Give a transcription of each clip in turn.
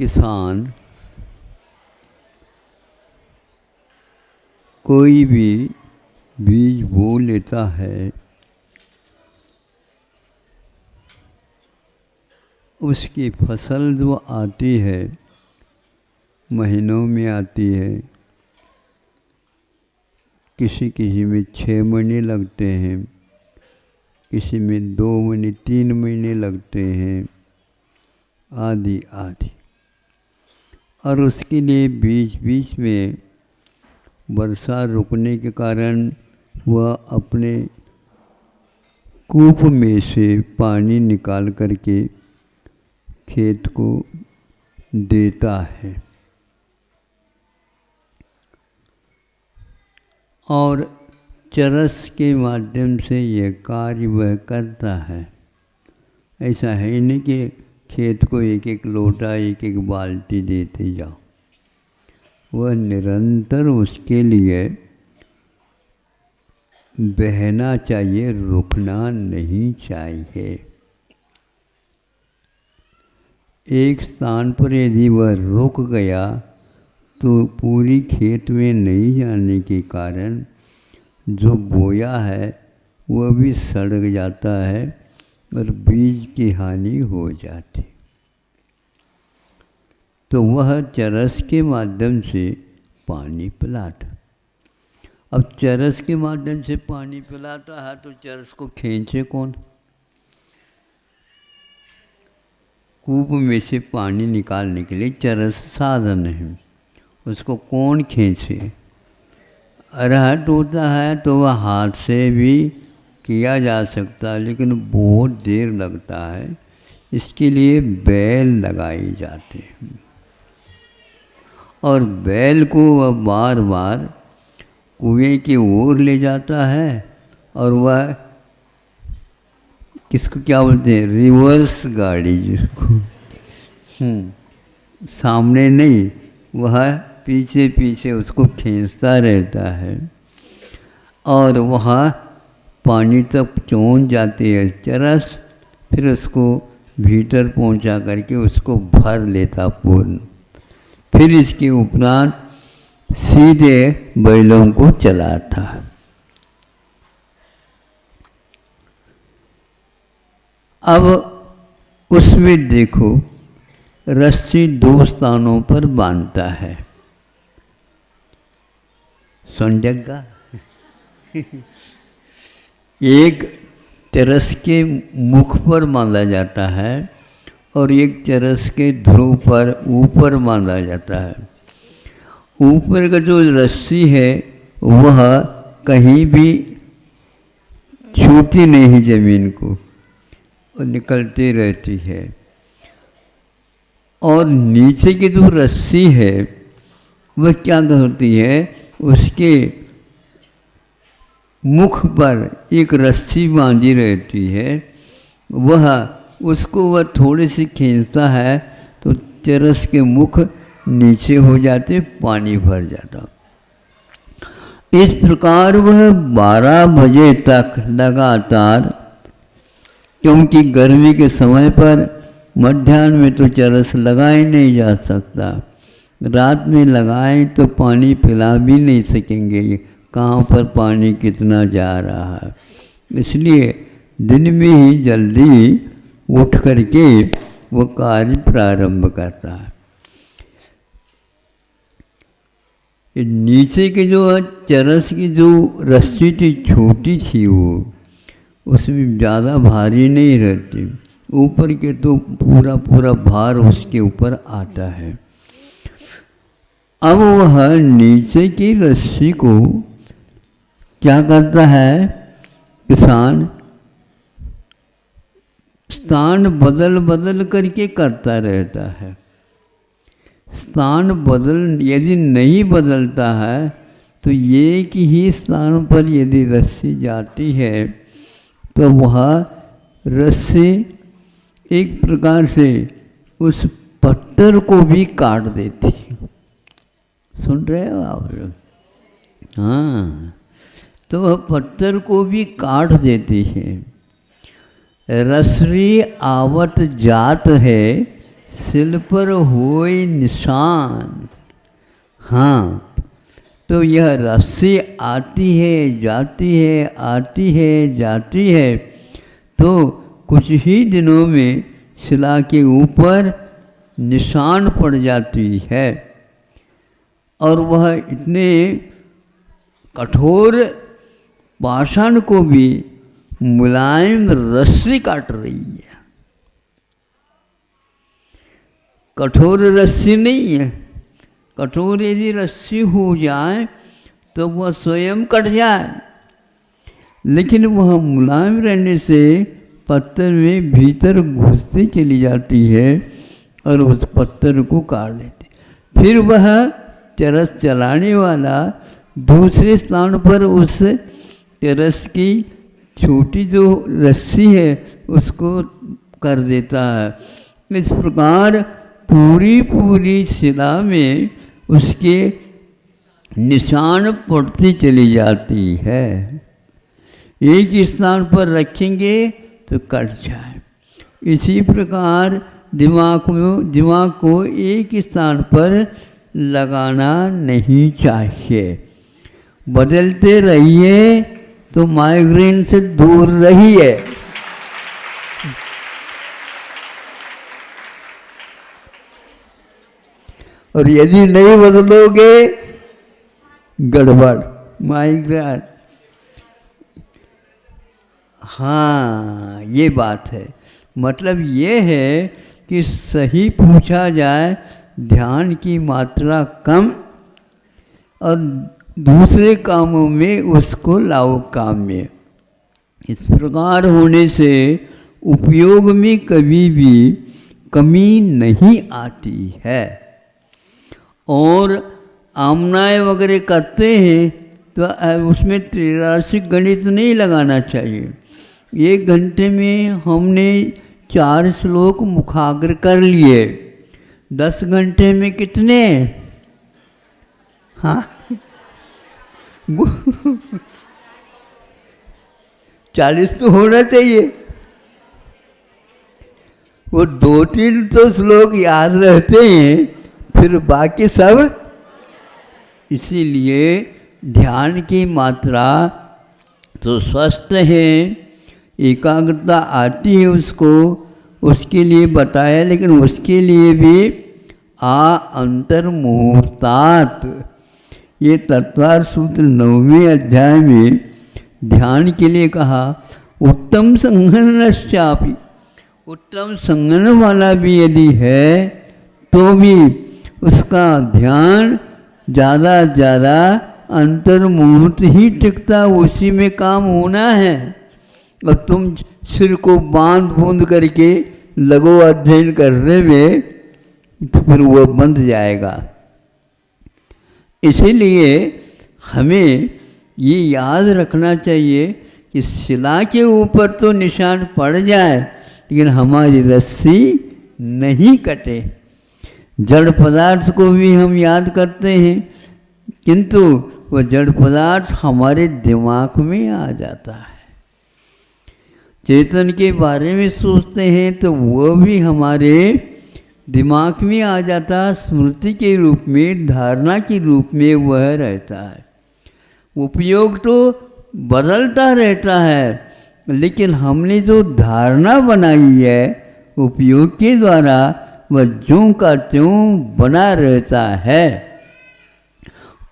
किसान कोई भी बीज बो लेता है, उसकी फसल जो आती है महीनों में आती है, किसी किसी में 6 महीने लगते हैं, किसी में 2 महीने 3 महीने लगते हैं, आदि आदि। और उसके लिए बीच बीच में वर्षा रुकने के कारण वह अपने कूप में से पानी निकाल करके खेत को देता है और चरस के माध्यम से यह कार्य वह करता है। ऐसा है नहीं कि खेत को एक एक लोटा एक एक बाल्टी देते जाओ, वह निरंतर उसके लिए बहना चाहिए, रुकना नहीं चाहिए। एक स्थान पर यदि वह रुक गया तो पूरी खेत में नहीं जाने के कारण जो बोया है वह भी सड़ जाता है और बीज की हानि हो जाती। तो वह चरस के माध्यम से पानी पिलाता। अब चरस के माध्यम से पानी पिलाता है तो चरस को खींचे कौन? कूप में से पानी निकालने के लिए चरस साधन है, उसको कौन खींचे? अरहर होता है तो वह हाथ से भी किया जा सकता है, लेकिन बहुत देर लगता है, इसके लिए बैल लगाई जाते हैं और बैल को वह बार बार कुएं की ओर ले जाता है और वह किसको क्या बोलते हैं, रिवर्स गाड़ी, जिसको सामने नहीं, वह पीछे पीछे उसको खींचता रहता है और वह पानी तक पहुँच जाती है चरस, फिर उसको भीतर पहुंचा करके उसको भर लेता पूर्ण। फिर इसके उपरांत सीधे बैलों को चलाता। अब उसमें देखो रस्सी 2 स्थानों पर बांधता है। सुन जग्गा एक चरस के मुख पर बांधा जाता है और एक चरस के ध्रुव पर ऊपर बांधा जाता है। ऊपर का जो रस्सी है वह कहीं भी छूती नहीं जमीन को और निकलती रहती है, और नीचे की जो रस्सी है वह क्या करती है, उसके मुख पर एक रस्सी बांधी रहती है, वह उसको वह थोड़ी सी खींचता है तो चरस के मुख नीचे हो जाते, पानी भर जाता। इस प्रकार वह 12 बजे तक लगातार, क्योंकि गर्मी के समय पर मध्याह्न में तो चरस लगाए नहीं जा सकता, रात में लगाएं तो पानी पिला भी नहीं सकेंगे, कहाँ पर पानी कितना जा रहा है। इसलिए दिन में ही जल्दी उठ करके वो कार्य प्रारंभ करता है। नीचे के जो चरस की जो रस्सी थी छोटी थी, वो उसमें ज़्यादा भारी नहीं रहती, ऊपर के तो पूरा पूरा भार उसके ऊपर आता है। अब वह नीचे की रस्सी को क्या करता है, किसान स्थान बदल बदल करके करता रहता है। स्थान बदल यदि नहीं बदलता है तो एक ही स्थान पर यदि रस्सी जाती है तो वह रस्सी एक प्रकार से उस पत्थर को भी काट देती। सुन रहे हो आप लोग? हाँ, तो वह पत्थर को भी काट देती है। रसरी आवत जात है सिल पर होई निशान। हाँ, तो यह रस्सी आती है जाती है, आती है जाती है, तो कुछ ही दिनों में शिला के ऊपर निशान पड़ जाती है और वह इतने कठोर पाषाण को भी मुलायम रस्सी काट रही है। कठोर रस्सी नहीं है। कठोर यदि रस्सी हो जाए तो वह स्वयं कट जाए, लेकिन वह मुलायम रहने से पत्थर में भीतर घुसती चली जाती है और उस पत्थर को काट देती। फिर वह चरस चलाने वाला दूसरे स्थान पर उस चरस की छोटी जो रस्सी है उसको कर देता है। इस प्रकार पूरी पूरी शिला में उसके निशान पड़ती चली जाती है। एक स्थान पर रखेंगे तो कट जाए। इसी प्रकार दिमाग को एक स्थान पर लगाना नहीं चाहिए। बदलते रहिए तो माइग्रेन से दूर रहिए। और यदि नहीं बदलोगे गड़बड़, माइग्रेन। हाँ, ये बात है। मतलब ये है कि सही पूछा जाए, ध्यान की मात्रा कम और दूसरे कामों में उसको लाओ काम में। इस प्रकार होने से उपयोग में कभी भी कमी नहीं आती है। और आमनाय वगैरह करते हैं तो उसमें त्रैराशिक गणित नहीं लगाना चाहिए। 1 घंटे में हमने 4 श्लोक मुखाग्र कर लिए, 10 घंटे में कितने? हाँ 40 तो होना चाहिए। वो 2-3 तो श्लोक याद रहते हैं, फिर बाकी सब। इसीलिए ध्यान की मात्रा तो स्वस्थ है, एकाग्रता आती है उसको, उसके लिए बताया। लेकिन उसके लिए भी अंतर्मुहूर्तात्, ये तत्वार सूत्र 9वें अध्याय में ध्यान के लिए कहा। उत्तम संघनश्चापि, उत्तम संघन वाला भी यदि है तो भी उसका ध्यान ज़्यादा ज़्यादा अंतर्मुहूर्त ही टिकता, उसी में काम होना है। और तुम सिर को बांध बूंद करके लगो अध्ययन करने में, तो फिर वो बंध जाएगा। इसीलिए हमें ये याद रखना चाहिए कि शिला के ऊपर तो निशान पड़ जाए, लेकिन हमारी रस्सी नहीं कटे। जड़ पदार्थ को भी हम याद करते हैं, किंतु वह जड़ पदार्थ हमारे दिमाग में आ जाता है। चेतन के बारे में सोचते हैं तो वो भी हमारे दिमाग में आ जाता, स्मृति के रूप में, धारणा के रूप में वह रहता है। उपयोग तो बदलता रहता है, लेकिन हमने जो धारणा बनाई है उपयोग के द्वारा, वह ज्यों का त्यों बना रहता है।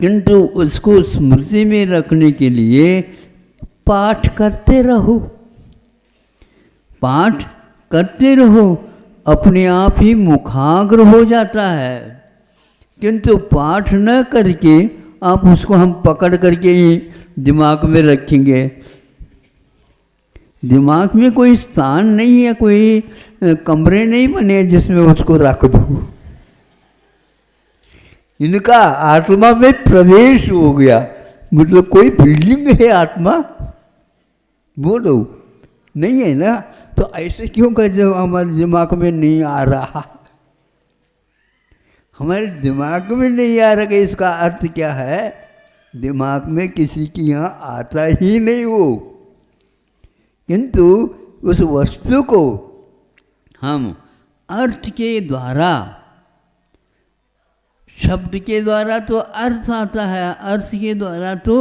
किंतु उसको स्मृति में रखने के लिए पाठ करते रहो, पाठ करते रहो, अपने आप ही मुखाग्र हो जाता है। किंतु पाठ न करके आप उसको हम पकड़ करके ही दिमाग में रखेंगे। दिमाग में कोई स्थान नहीं है, कोई कमरे नहीं बने जिसमें उसको रख दो। इनका आत्मा में प्रवेश हो गया, मतलब कोई बिल्डिंग है आत्मा, बोलो नहीं है ना। तो ऐसे क्यों कहते हो हमारे दिमाग में नहीं आ रहा? हमारे दिमाग में नहीं आ रहा कि इसका अर्थ क्या है? दिमाग में किसी की यहाँ आता ही नहीं वो, किंतु उस वस्तु को हम अर्थ के द्वारा, शब्द के द्वारा तो अर्थ आता है, अर्थ के द्वारा तो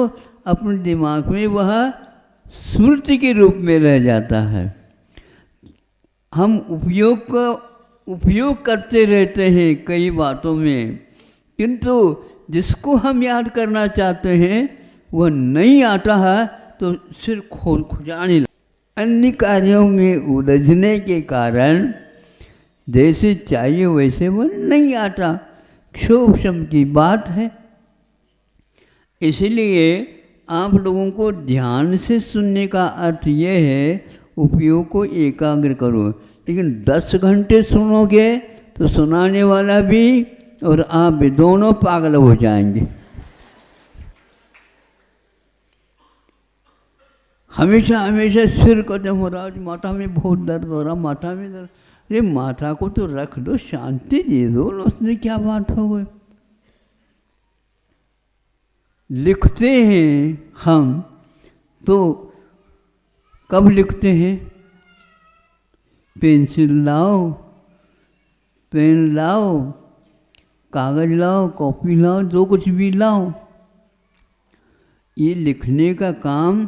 अपने दिमाग में वह स्मृति के रूप में रह जाता है। हम उपयोग करते रहते हैं कई बातों में, किंतु जिसको हम याद करना चाहते हैं वह नहीं आता है तो सिर खुजाने लगता। अन्य कार्यों में उलझने के कारण जैसे चाहिए वैसे वो नहीं आता, क्षोभ की बात है। इसलिए आप लोगों को ध्यान से सुनने का अर्थ ये है, उपयोग को एकाग्र करो। लेकिन 10 घंटे सुनोगे तो सुनाने वाला भी और आप भी दोनों पागल हो जाएंगे। हमेशा हमेशा सिर कहते हो रहा, माथा में बहुत दर्द हो रहा, माथा में दर्द। अरे माथा को तो रख दो, शांति दे दो, उसमें क्या बात हो गई। लिखते हैं हम तो कब लिखते हैं? पेंसिल लाओ, पेन लाओ, कागज लाओ, कॉपी लाओ, जो कुछ भी लाओ। ये लिखने का काम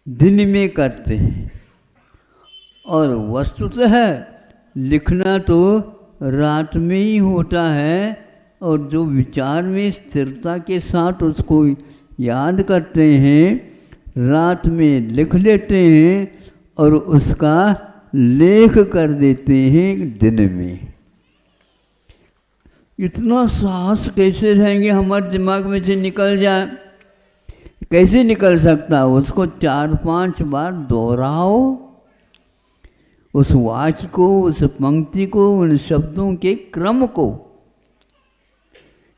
दिन में करते हैं और वस्तुतः लिखना तो रात में ही होता है, और जो विचार में स्थिरता के साथ उसको याद करते हैं, रात में लिख लेते हैं और उसका लेख कर देते हैं दिन में। इतना साहस कैसे रहेंगे हमारे दिमाग में से निकल जाए? कैसे निकल सकता? उसको 4-5 बार दोहराओ, उस वाक्य को, उस पंक्ति को, उन शब्दों के क्रम को।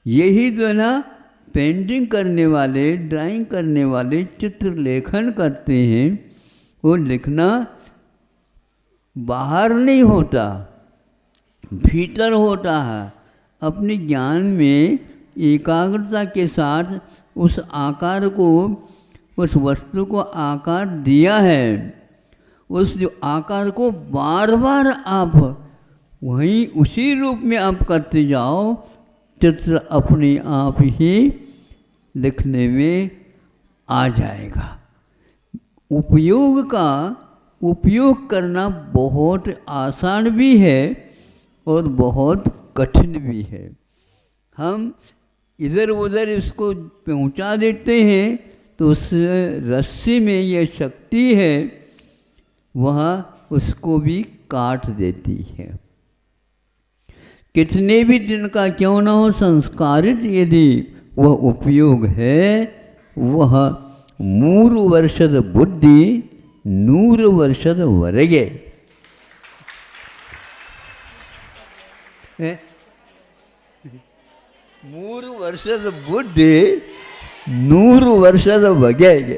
यही जो है ना पेंटिंग करने वाले, ड्राइंग करने वाले, चित्र लेखन करते हैं, वो लिखना बाहर नहीं होता, भीतर होता है। अपने ज्ञान में एकाग्रता के साथ उस आकार को, उस वस्तु को आकार दिया है, उस जो आकार को बार बार आप वहीं उसी रूप में आप करते जाओ, चित्र अपने आप ही लिखने में आ जाएगा। उपयोग करना बहुत आसान भी है और बहुत कठिन भी है। हम इधर उधर इसको पहुंचा देते हैं तो उस रस्सी में ये शक्ति है, वह उसको भी काट देती है। कितने भी दिन का क्यों न हो, संस्कारित यदि वह उपयोग है, वह 3 ವರ್ಷದ बुद्धि 100 ವರ್ಷದವರೆಗೆ। 3 ವರ್ಷದ बुद्धि 100 ವರ್ಷದವರೆಗೆ।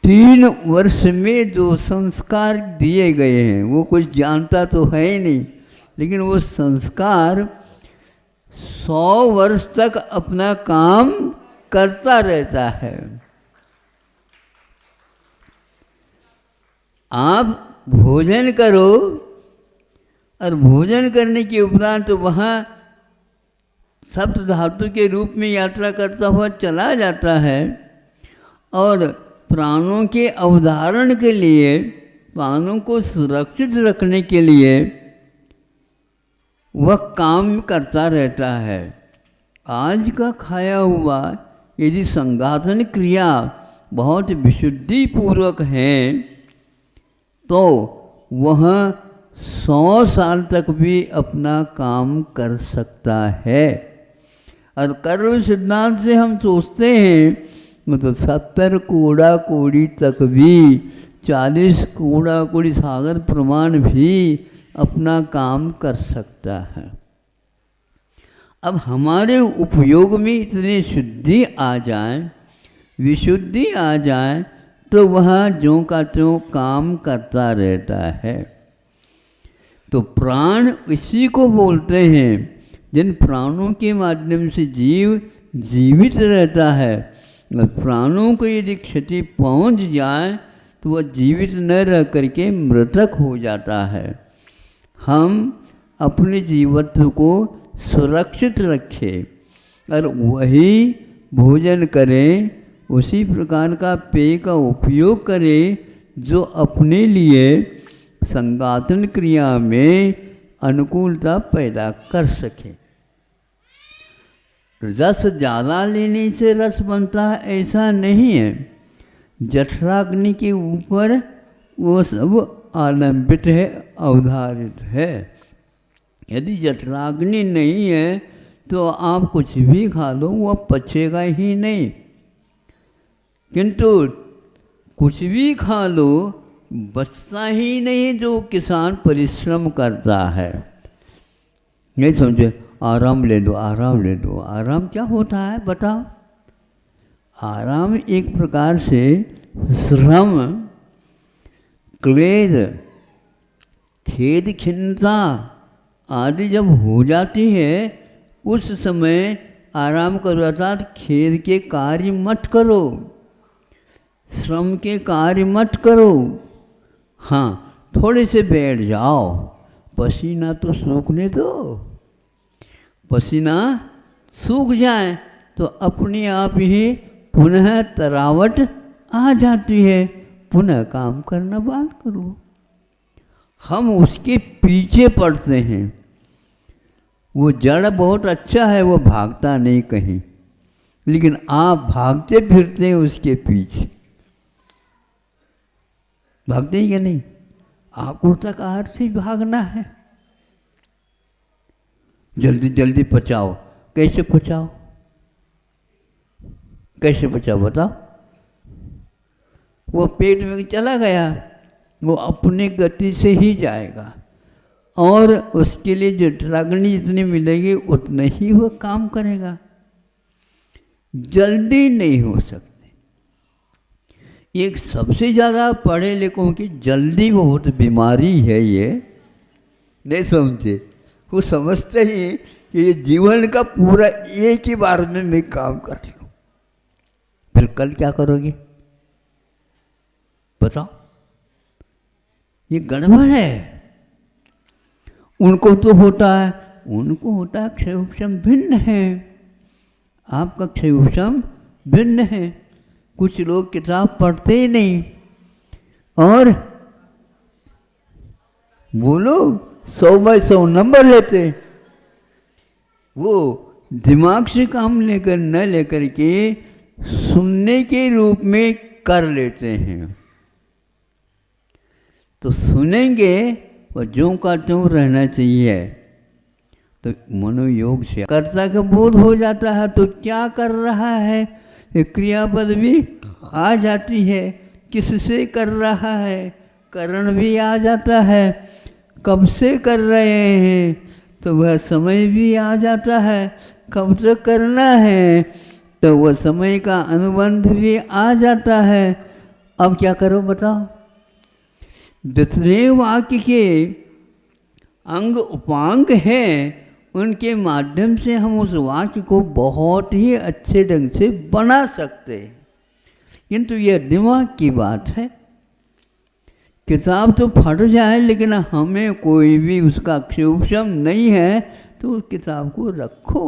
3 वर्ष में जो संस्कार दिए गए हैं, वो कुछ जानता तो है ही नहीं, लेकिन वो संस्कार 100 वर्ष तक अपना काम करता रहता है। आप भोजन करो और भोजन करने के उपरांत तो वहाँ सप्त धातु के रूप में यात्रा करता हुआ चला जाता है, और प्राणों के अवधारण के लिए, प्राणों को सुरक्षित रखने के लिए वह काम करता रहता है। आज का खाया हुआ यदि संघातन क्रिया बहुत विशुद्धि पूर्वक है तो वह 100 साल तक भी अपना काम कर सकता है। और कर्म सिद्धांत से हम सोचते हैं तो 70 कोड़ा कोड़ी तक भी, 40 कोड़ा कोड़ी सागर प्रमाण भी अपना काम कर सकता है। अब हमारे उपयोग में इतनी शुद्धि आ जाए, विशुद्धि आ जाए, तो वह ज्यों का त्यों काम करता रहता है। तो प्राण इसी को बोलते हैं, जिन प्राणों के माध्यम से जीव जीवित रहता है। प्राणों को यदि क्षति पहुंच जाए तो वह जीवित न रह करके मृतक हो जाता है। हम अपने जीवत्व को सुरक्षित रखें और वही भोजन करें, उसी प्रकार का पेय का उपयोग करें जो अपने लिए संगातन क्रिया में अनुकूलता पैदा कर सके। रस ज़्यादा लेने से रस बनता है ऐसा नहीं है। जठराग्नि के ऊपर वो सब आलंबित है, अवधारित है। यदि जठराग्नि नहीं है तो आप कुछ भी खा लो वह पचेगा ही नहीं, किंतु कुछ भी खा लो बचता ही नहीं जो किसान परिश्रम करता है। नहीं समझे, आराम ले लो, आराम ले लो। आराम क्या होता है बताओ? आराम एक प्रकार से श्रम, क्लेश, खेद, खिन्नता आदि जब हो जाती है उस समय आराम करो, अर्थात खेद के कार्य मत करो, श्रम के कार्य मत करो। हाँ, थोड़े से बैठ जाओ, पसीना तो सूखने दो। पसीना सूख जाए तो अपने आप ही पुनः तरावट आ जाती है, पुनः काम करना बंद करो। हम उसके पीछे पड़ते हैं। वो जड़ बहुत अच्छा है, वो भागता नहीं कहीं, लेकिन आप भागते फिरते हैं उसके पीछे। भागते ही क्या नहीं? आकुलता का अर्थ ही भागना है। जल्दी जल्दी पचाओ। कैसे पचाओ? कैसे पचाओ बताओ? वो पेट में चला गया, वो अपने गति से ही जाएगा और उसके लिए जठराग्नि जितनी मिलेगी उतना ही वो काम करेगा। जल्दी नहीं हो सकते। एक सबसे ज़्यादा पढ़े लिखों की जल्दी बहुत बीमारी है। ये नहीं समझे, वो समझते ही कि ये जीवन का पूरा एक ही बार में मैं काम कर लूँ, फिर कल क्या करोगे बताओ? ये गड़बड़ है। उनको तो होता है, उनको होता है क्षयोपशम भिन्न है, आपका क्षयोपशम भिन्न है। कुछ लोग किताब पढ़ते ही नहीं और बोलो 100/100 नंबर लेते। वो दिमाग से काम लेकर न लेकर के सुनने के रूप में कर लेते हैं। तो सुनेंगे और ज्यों का त्यों रहना चाहिए। तो मनोयोग से कर्ता का बोध हो जाता है तो क्या कर रहा है, क्रियापद भी आ जाती है, किससे कर रहा है, कारण भी आ जाता है, कब से कर रहे हैं तो वह समय भी आ जाता है, कब तक करना है तो वह समय का अनुबंध भी आ जाता है। अब क्या करो बताओ? जितने वाक्य के अंग उपांग हैं उनके माध्यम से हम उस वाक्य को बहुत ही अच्छे ढंग से बना सकते हैं, किंतु यह दिमाग की बात है। किताब तो फट जाए लेकिन हमें कोई भी उसका क्षयोपशम नहीं है तो उस किताब को रखो,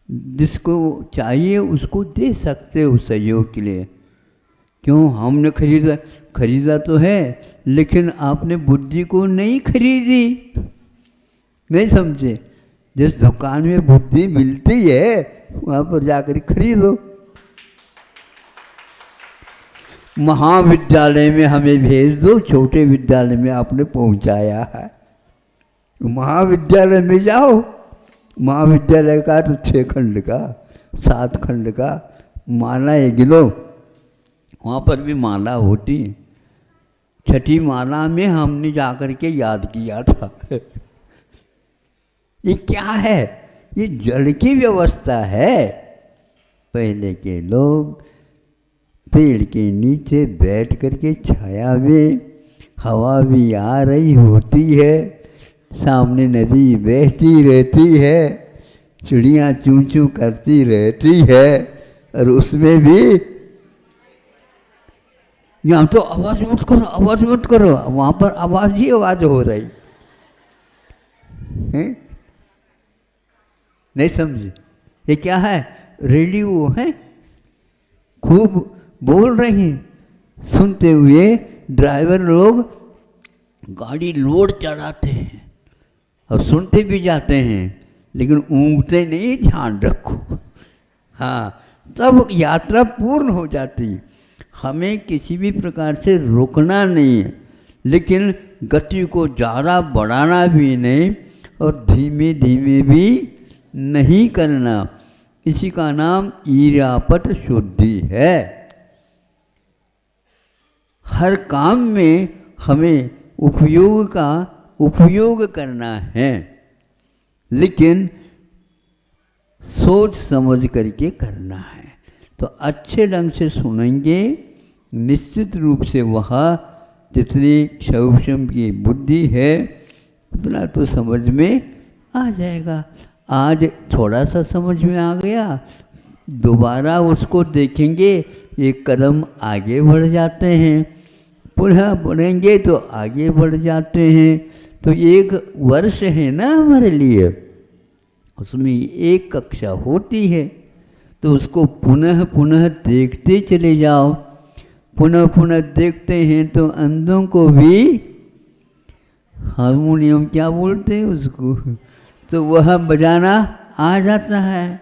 जिसको चाहिए उसको दे सकते हो सहयोग के लिए। क्यों? हमने खरीदा तो है लेकिन आपने बुद्धि को नहीं खरीदी। नहीं समझे? जिस दुकान में बुद्धि मिलती है वहाँ पर जाकर खरीदो। महाविद्यालय में हमें भेज दो, छोटे विद्यालय में आपने पहुँचाया है। महाविद्यालय में जाओ, महाविद्यालय का तो 6 खंड का 7 खंड का माला गिनो, वहाँ पर भी माला होती। 6ठी माला में हमने जाकर के याद किया था। ये क्या है? ये जड़ की व्यवस्था है। पहले के लोग पेड़ के नीचे बैठ करके छाया में, हवा भी आ रही होती है, सामने नदी बहती रहती है, चिड़ियाँ चूं चूं करती रहती है और उसमें भी यहाँ तो आवाज़ मत करो, आवाज़ मत करो, वहाँ पर आवाज़ ही आवाज़ हो रही है। नहीं समझे? ये क्या है? रेडियो है, खूब बोल रहे हैं। सुनते हुए ड्राइवर लोग गाड़ी लोड चढ़ाते हैं और सुनते भी जाते हैं, लेकिन ऊँगते नहीं, ध्यान रखो। हाँ, तब यात्रा पूर्ण हो जाती। हमें किसी भी प्रकार से रुकना नहीं है, लेकिन गति को ज़्यादा बढ़ाना भी नहीं और धीमे धीमे भी नहीं करना। इसी का नाम ईरापट शुद्धि है। हर काम में हमें उपयोग करना है, लेकिन सोच समझ करके करना है। तो अच्छे ढंग से सुनेंगे, निश्चित रूप से वह जितनी क्षौषम की बुद्धि है उतना तो समझ में आ जाएगा। आज थोड़ा सा समझ में आ गया, दोबारा उसको देखेंगे, एक कदम आगे बढ़ जाते हैं, पुनः बढ़ेंगे तो आगे बढ़ जाते हैं। तो एक वर्ष है ना हमारे लिए, उसमें एक कक्षा होती है, तो उसको पुनः पुनः देखते चले जाओ। पुनः पुनः देखते हैं तो अंधों को भी हारमोनियम क्या बोलते हैं उसको, तो वह बजाना आ जाता है।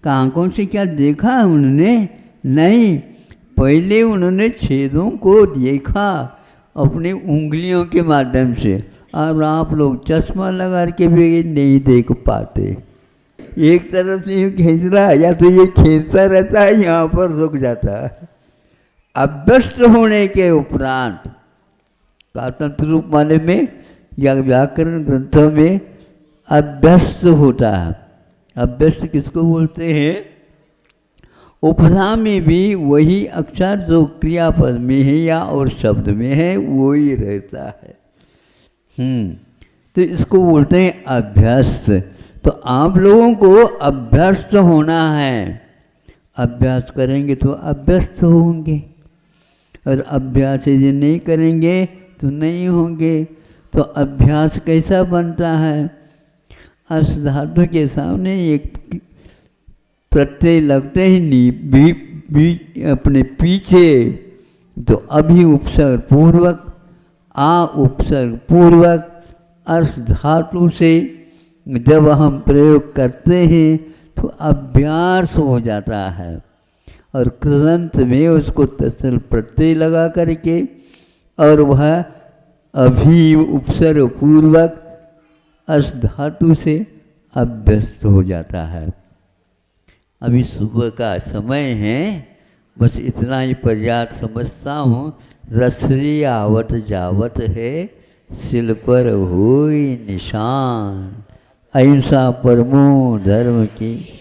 आँखों से क्या देखा उन्होंने? नहीं, पहले उन्होंने छेदों को देखा अपनी उंगलियों के माध्यम से। और आप लोग चश्मा लगा के भी नहीं देख पाते। एक तरफ से यूँ खींच रहा है या तो ये खींचता रहता है, यहाँ पर रुक जाता है। अभ्यस्त होने के उपरांत पातंत्र रूप वाले में या व्याकरण ग्रंथों में अभ्यस्त होता है। अभ्यस्त किसको बोलते हैं? उपधा में भी वही अक्षर जो क्रियापद में है या और शब्द में है वही रहता है। तो इसको बोलते हैं अभ्यस्त। तो आप लोगों को अभ्यस्त होना है। अभ्यास करेंगे तो अभ्यस्त होंगे, और अभ्यास यदि नहीं करेंगे तो नहीं होंगे। तो अभ्यास कैसा बनता है? अस धातु के सामने एक प्रत्यय लगते हैं अपने पीछे, तो अभी उपसर्ग पूर्वक, आ उपसर्ग पूर्वक अर्थ धातु से जब हम प्रयोग करते हैं तो अभ्यास हो जाता है। और कृदंत में उसको तसल प्रत्यय लगा करके और वह अभी उपसर्ग पूर्वक अस धातु से अभ्यस्त हो जाता है। अभी सुबह का समय है, बस इतना ही पर्याप्त समझता हूँ। रसरी आवत जावत है, सिल पर होई निशान। अहिंसा परमो धर्म की